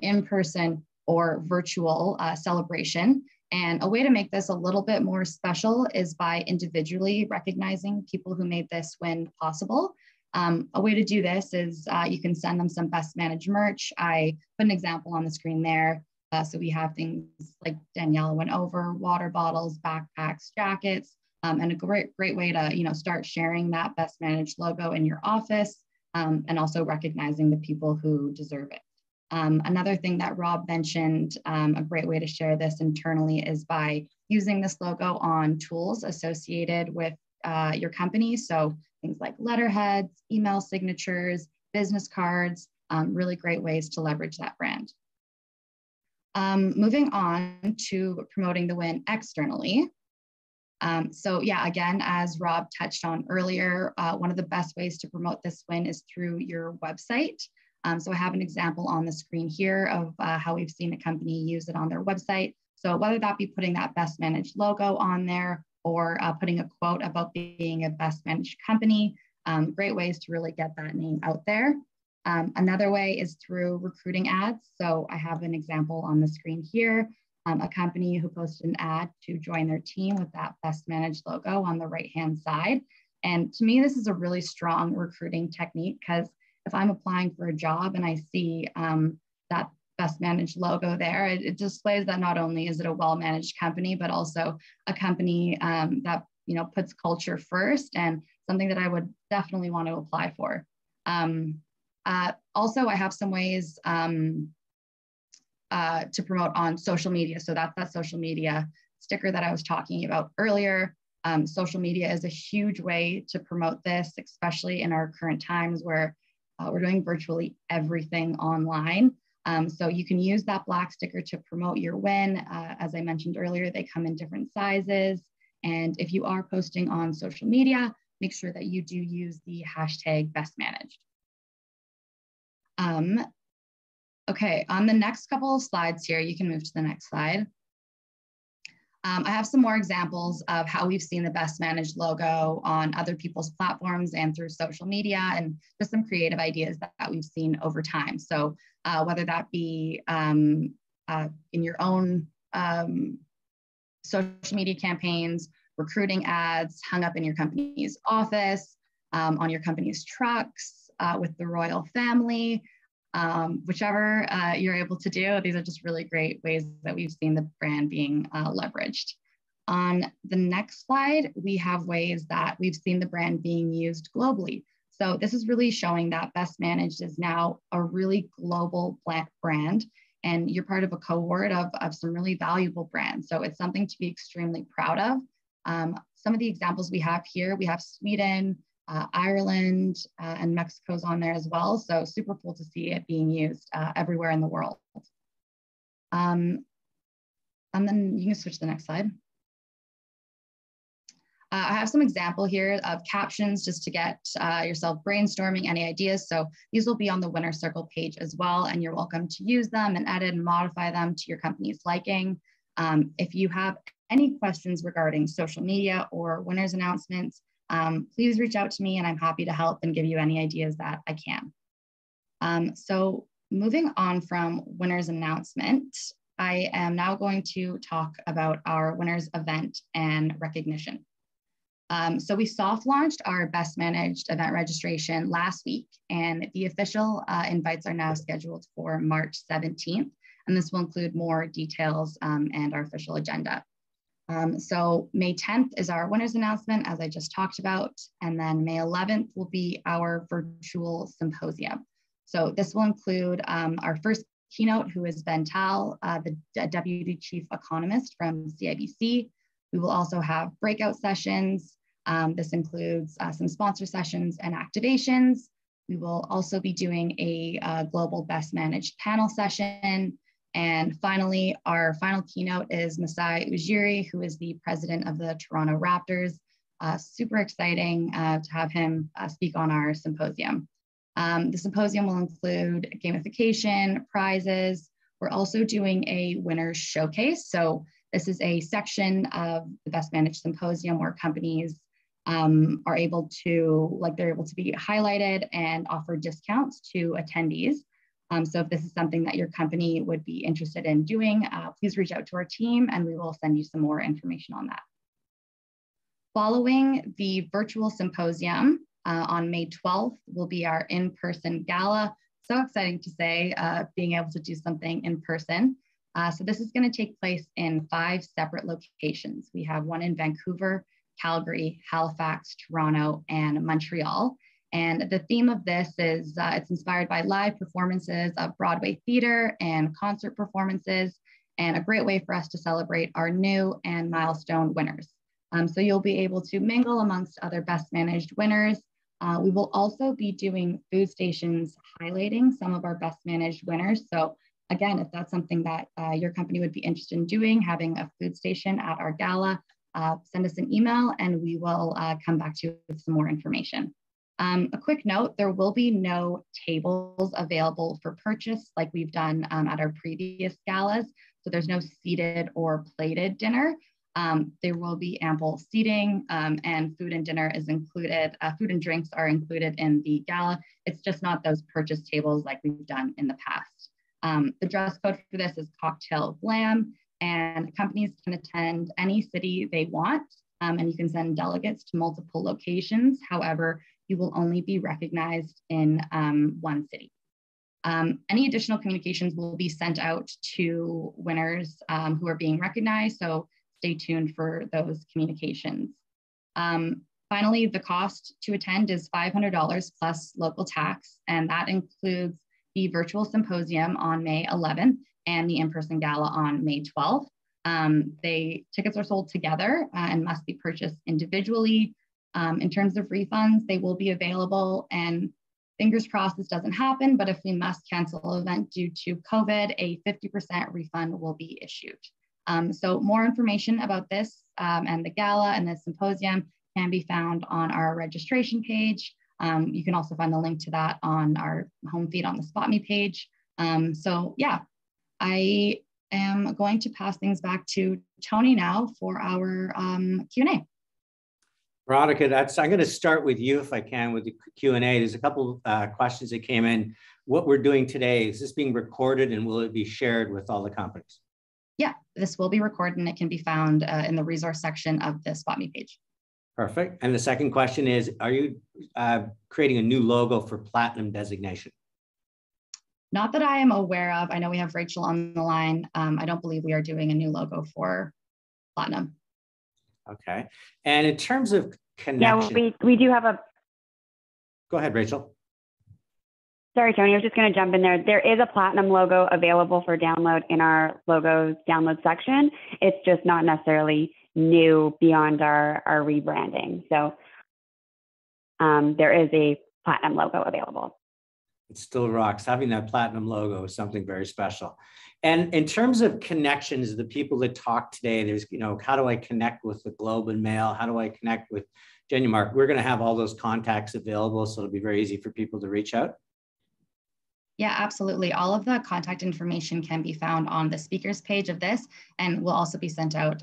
in-person or virtual celebration. And a way to make this a little bit more special is by individually recognizing people who made this win possible. A way to do this is you can send them some best managed merch. I put an example on the screen there. So we have things like Danielle went over, water bottles, backpacks, jackets, and a great way to start sharing that best managed logo in your office, and also recognizing the people who deserve it. Another thing that Rob mentioned, a great way to share this internally is by using this logo on tools associated with your company. So things like letterheads, email signatures, business cards, really great ways to leverage that brand. Moving on to promoting the win externally. So yeah, again, as Rob touched on earlier, one of the best ways to promote this win is through your website. So I have an example on the screen here of how we've seen a company use it on their website. So whether that be putting that best managed logo on there or putting a quote about being a best managed company, great ways to really get that name out there. Another way is through recruiting ads. So I have an example on the screen here, a company who posted an ad to join their team with that best managed logo on the right-hand side. And to me, this is a really strong recruiting technique, because if I'm applying for a job and I see that best managed logo there, it displays that not only is it a well-managed company, but also a company that puts culture first, and something that I would definitely want to apply for. Also, I have some ways to promote on social media. So that's that social media sticker that I was talking about earlier. Social media is a huge way to promote this, especially in our current times where we're doing virtually everything online. So you can use that black sticker to promote your win. As I mentioned earlier, they come in different sizes. And if you are posting on social media, make sure that you do use the hashtag bestmanaged. Okay, on the next couple of slides here, you can move to the next slide. I have some more examples of how we've seen the best managed logo on other people's platforms and through social media, and just some creative ideas that we've seen over time. So whether that be in your own social media campaigns, recruiting ads, hung up in your company's office, on your company's trucks, with the royal family, whichever you're able to do. These are just really great ways that we've seen the brand being leveraged. On the next slide, we have ways that we've seen the brand being used globally. So this is really showing that Best Managed is now a really global brand, and you're part of a cohort of some really valuable brands. So it's something to be extremely proud of. Some of the examples we have here, we have Sweden, Ireland, and Mexico's on there as well. So super cool to see it being used everywhere in the world. And then you can switch to the next slide. I have some example here of captions just to get yourself brainstorming any ideas. So these will be on the Winner Circle page as well, and you're welcome to use them and edit and modify them to your company's liking. If you have any questions regarding social media or winners announcements, please reach out to me and I'm happy to help and give you any ideas that I can. So moving on from winners announcement, I am now going to talk about our winners event and recognition. So we soft launched our Best Managed event registration last week, and the official invites are now scheduled for March 17th and this will include more details and our official agenda. So May 10th is our winners announcement, as I just talked about, and then May 11th will be our virtual symposium. So this will include our first keynote, who is Ben Tal, the Deputy Chief Economist from CIBC. We will also have breakout sessions. This includes some sponsor sessions and activations. We will also be doing a global best managed panel session. And finally, our final keynote is Masai Ujiri, who is the president of the Toronto Raptors. Super exciting to have him speak on our symposium. The symposium will include gamification, prizes. We're also doing a winners showcase. So this is a section of the Best Managed Symposium where companies are able to, they're able to be highlighted and offer discounts to attendees. So if this is something that your company would be interested in doing, please reach out to our team and we will send you some more information on that. Following the virtual symposium on May 12th will be our in-person gala. So exciting to say, being able to do something in person. So this is going to take place in 5 separate locations. We have one in Vancouver, Calgary, Halifax, Toronto, and Montreal. And the theme of this is it's inspired by live performances of Broadway theater and concert performances, and a great way for us to celebrate our new and milestone winners. So you'll be able to mingle amongst other best managed winners. We will also be doing food stations highlighting some of our best managed winners. So again, if that's something that your company would be interested in doing, having a food station at our gala, send us an email and we will come back to you with some more information. A quick note, there will be no tables available for purchase like we've done at our previous galas. So there's no seated or plated dinner. There will be ample seating and food and dinner is included. Food and drinks are included in the gala. It's just not those purchase tables like we've done in the past. The dress code for this is cocktail glam, and companies can attend any city they want, and you can send delegates to multiple locations. However, you will only be recognized in one city. Any additional communications will be sent out to winners who are being recognized, so stay tuned for those communications. Finally, the cost to attend is $500 plus local tax, and that includes the virtual symposium on May 11th and the in-person gala on May 12th. Tickets are sold together and must be purchased individually. In terms of refunds, they will be available, and fingers crossed this doesn't happen, but if we must cancel an event due to COVID, a 50% refund will be issued. So more information about this and the gala and the symposium can be found on our registration page. You can also find the link to that on our home feed on the Spot Me page. So yeah, I am going to pass things back to Tony now for our Q&A. Veronica, I'm going to start with you if I can with the Q&A. There's a couple questions that came in. What we're doing today, is this being recorded and will it be shared with all the companies? Yeah, this will be recorded and it can be found in the resource section of the Spot Me page. Perfect. And the second question is, are you creating a new logo for Platinum designation? Not that I am aware of. I know we have Rachel on the line. I don't believe we are doing a new logo for Platinum. Okay. And in terms of connection. Yeah, we do have a. Go ahead, Rachel. Sorry, Tony, I was just going to jump in there. There is a Platinum logo available for download in our logos download section. It's just not necessarily new beyond our rebranding. So there is a Platinum logo available. It still rocks. Having that Platinum logo is something very special. And in terms of connections, the people that talk today, there's, how do I connect with the Globe and Mail? How do I connect with Genumark? We're going to have all those contacts available, so it'll be very easy for people to reach out. Yeah, absolutely. All of the contact information can be found on the speakers page of this and will also be sent out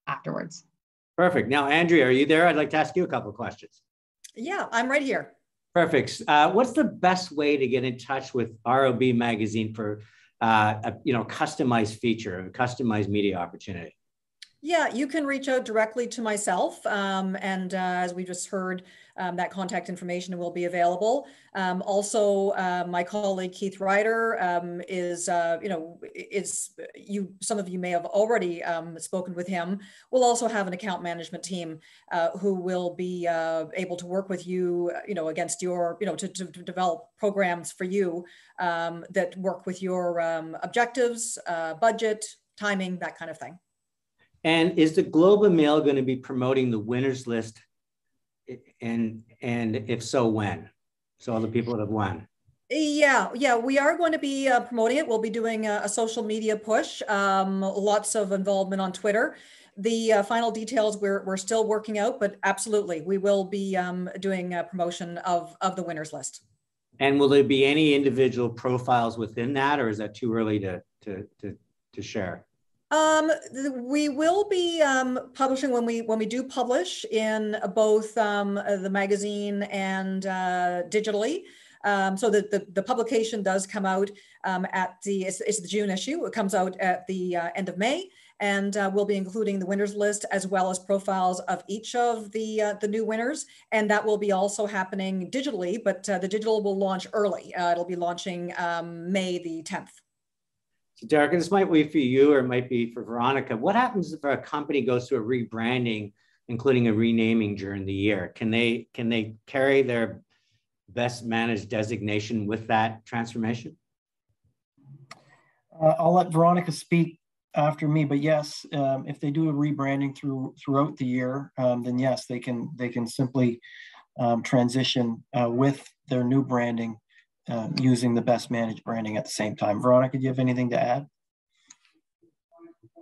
afterwards. Perfect. Now, Andrea, are you there? I'd like to ask you a couple of questions. Yeah, I'm right here. Perfect. What's the best way to get in touch with ROB Magazine for a customized feature, a customized media opportunity? Yeah, you can reach out directly to myself. And as we just heard, that contact information will be available. Also, my colleague Keith Ryder some of you may have already spoken with him. We'll also have an account management team who will be able to work with you, against your, to develop programs for you that work with your objectives, budget, timing, that kind of thing. And is the Globe and Mail going to be promoting the winners list? And if so, when? So all the people that have won. Yeah, we are going to be promoting it. We'll be doing a social media push, lots of involvement on Twitter. The final details we're still working out, but absolutely, we will be doing a promotion of the winners list. And will there be any individual profiles within that, or is that too early to share? We will be publishing when we do publish in both the magazine and digitally. So the publication does come out it's the June issue. It comes out at the end of May, and we'll be including the winners list as well as profiles of each of the new winners. And that will be also happening digitally, but the digital will launch early. It'll be launching May the 10th. So Derek, this might be for you or it might be for Veronica. What happens if a company goes through a rebranding, including a renaming during the year? Can they carry their best managed designation with that transformation? I'll let Veronica speak after me, but yes, if they do a rebranding throughout the year, then yes, they can simply transition with their new branding using the best managed branding at the same time. Veronica, do you have anything to add?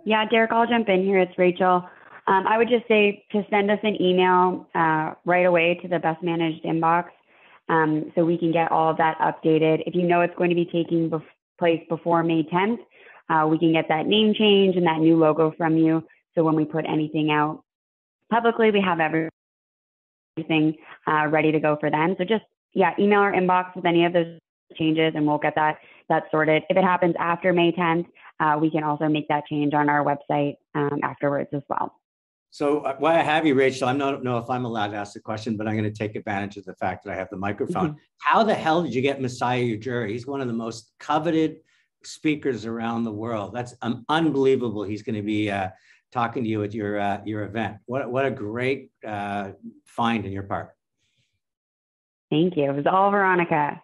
Yeah, Derek, I'll jump in here. It's Rachel. I would just say to send us an email right away to the best managed inbox so we can get all of that updated. If you know it's going to be taking place before May 10th, we can get that name change and that new logo from you. So when we put anything out publicly, we have everything ready to go for then. So just, email our inbox with any of those changes and we'll get that sorted. If it happens after May 10th, we can also make that change on our website afterwards as well. So while I have you, Rachel, I don't know if I'm allowed to ask the question, but I'm going to take advantage of the fact that I have the microphone. Mm-hmm. How the hell did you get Messiah Ujiri? He's one of the most coveted speakers around the world. That's unbelievable. He's going to be talking to you at your event. What a great find on your part. Thank you. It was all Veronica.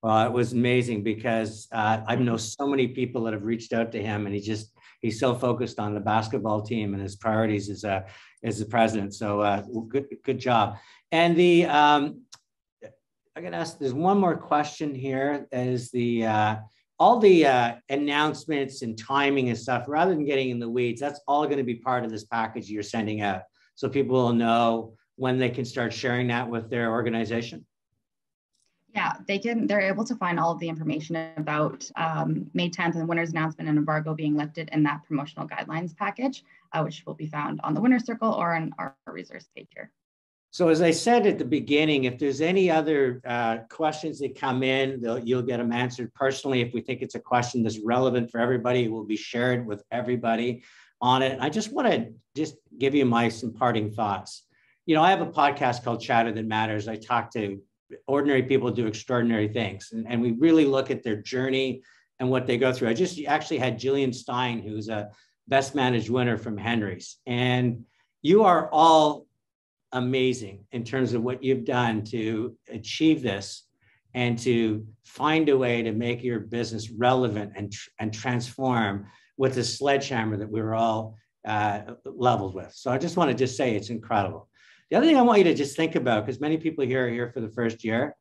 Well, it was amazing because I know so many people that have reached out to him, and he's so focused on the basketball team and his priorities as the president. So good job. And I'm going to ask. There's one more question here. Is all the announcements and timing and stuff, rather than getting in the weeds, that's all going to be part of this package you're sending out, so people will know when they can start sharing that with their organization? Yeah, they're able to find all of the information about May 10th and the winner's announcement and embargo being lifted in that promotional guidelines package, which will be found on the winner's circle or on our resource page here. So as I said at the beginning, if there's any other questions that come in, you'll get them answered personally. If we think it's a question that's relevant for everybody, it will be shared with everybody on it. I just want to give you some parting thoughts. I have a podcast called Chatter That Matters. I talk to ordinary people who do extraordinary things, and we really look at their journey and what they go through. I just actually had Jillian Stein, who's a best managed winner from Henry's, and you are all amazing in terms of what you've done to achieve this and to find a way to make your business relevant and transform with the sledgehammer that we were all leveled with. So I just want to say it's incredible. The other thing I want you to just think about, because many people here are here for the first year,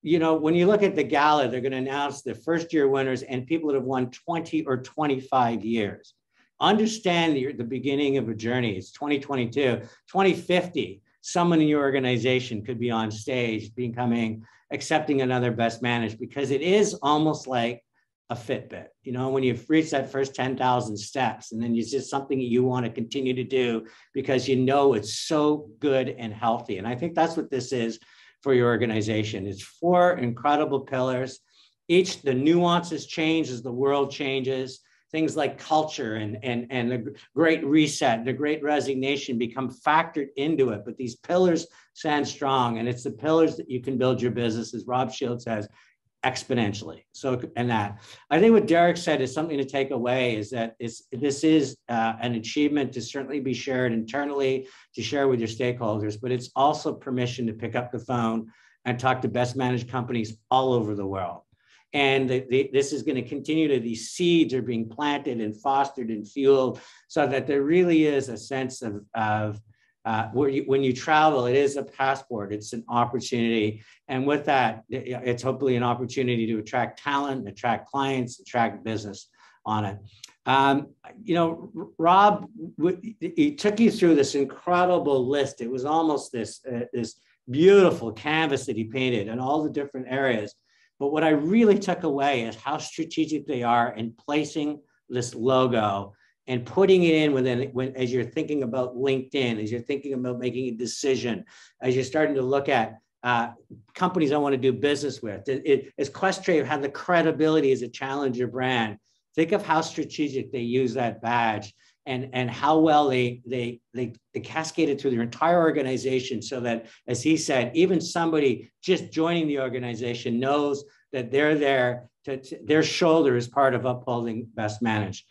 when you look at the gala, they're going to announce the first year winners and people that have won 20 or 25 years. Understand the beginning of a journey. It's 2022, 2050. Someone in your organization could be on stage accepting another best managed, because it is almost like a Fitbit. When you've reached that first 10,000 steps, and then it's just something that you want to continue to do because it's so good and healthy. And I think that's what this is for your organization. It's 4 incredible pillars. The nuances change as the world changes. things like culture and the great reset, the great resignation become factored into it. But these pillars stand strong, and it's the pillars that you can build your business, as Rob Shield says, exponentially. So, and that, I think what Derek said is something to take away, is that this is an achievement to certainly be shared internally, to share with your stakeholders, but it's also permission to pick up the phone and talk to best managed companies all over the world. And this is going to continue to, these seeds are being planted and fostered and fueled, so that there really is a sense of when you travel, it is a passport, it's an opportunity. And with that, it's hopefully an opportunity to attract talent, attract clients, attract business on it. You know, Rob, he took you through this incredible list. It was almost this beautiful canvas that he painted in all the different areas. But what I really took away is how strategic they are in placing this logo and putting it in as you're thinking about LinkedIn, as you're thinking about making a decision, as you're starting to look at companies I want to do business with. As Questrave had the credibility as a challenger brand, think of how strategic they use that badge and how well they cascade it through their entire organization, so that, as he said, even somebody just joining the organization knows that they're there, their shoulder is part of upholding best managed.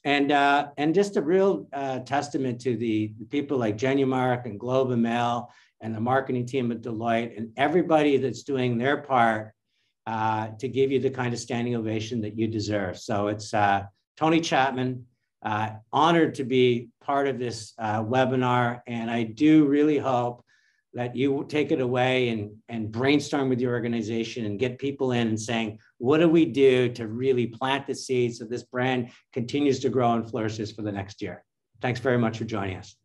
And just a real testament to the people like Genumark and Globe and Mail and the marketing team at Deloitte and everybody that's doing their part to give you the kind of standing ovation that you deserve. So it's Tony Chapman, honored to be part of this webinar. And I do really hope that you take it away and brainstorm with your organization and get people in and saying, what do we do to really plant the seeds so this brand continues to grow and flourishes for the next year? Thanks very much for joining us.